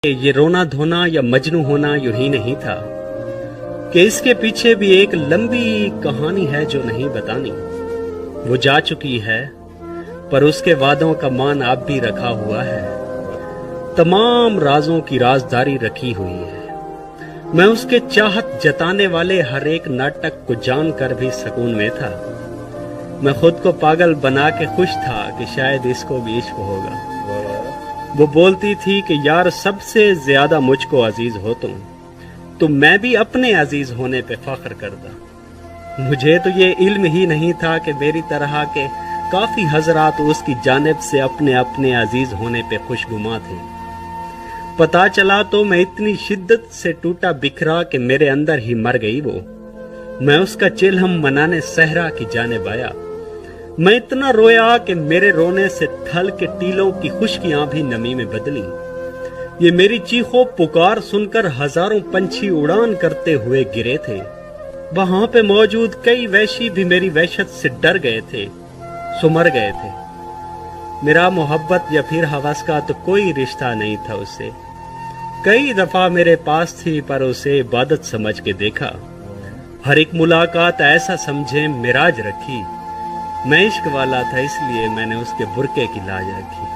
ये रोना धोना या मजनू होना यूं ही नहीं था कि इसके पीछे भी एक लंबी कहानी है जो नहीं बतानी। वो जा चुकी है पर उसके वादों का मान आप भी रखा हुआ है, तमाम राजों की राजदारी रखी हुई है। मैं उसके चाहत जताने वाले हर एक नाटक को जानकर भी सुकून में था। मैं खुद को पागल बना के खुश था कि शायद इसको भी इश्क होगा। वो बोलती थी कि यार सबसे ज्यादा मुझको अजीज हो तुम, तो मैं भी अपने अजीज होने पे फख्र करता। मुझे तो ये इल्म ही नहीं था कि मेरी तरह के काफी हजरात उसकी जानिब से अपने अपने अजीज होने पे खुशगुमा थे। पता चला तो मैं इतनी शिद्दत से टूटा बिखरा कि मेरे अंदर ही मर गई वो। मैं उसका चिल्हम मनाने सहरा की जानिब आया। मैं इतना रोया कि मेरे रोने से थल के टीलों की खुशकियां भी नमी में बदली। ये मेरी चीखों पुकार सुनकर हजारों पंछी उड़ान करते हुए गिरे थे। वहां पे मौजूद कई वैशी भी मेरी वहशत से डर गए थे, सुमर गए थे। मेरा मोहब्बत या फिर हवस का तो कोई रिश्ता नहीं था उससे। कई दफा मेरे पास थी पर उसे इबादत समझ के देखा। हर एक मुलाकात ऐसा समझे मिराज रखी। मैं इश्क वाला था इसलिए मैंने उसके बुरके की लाज रखी।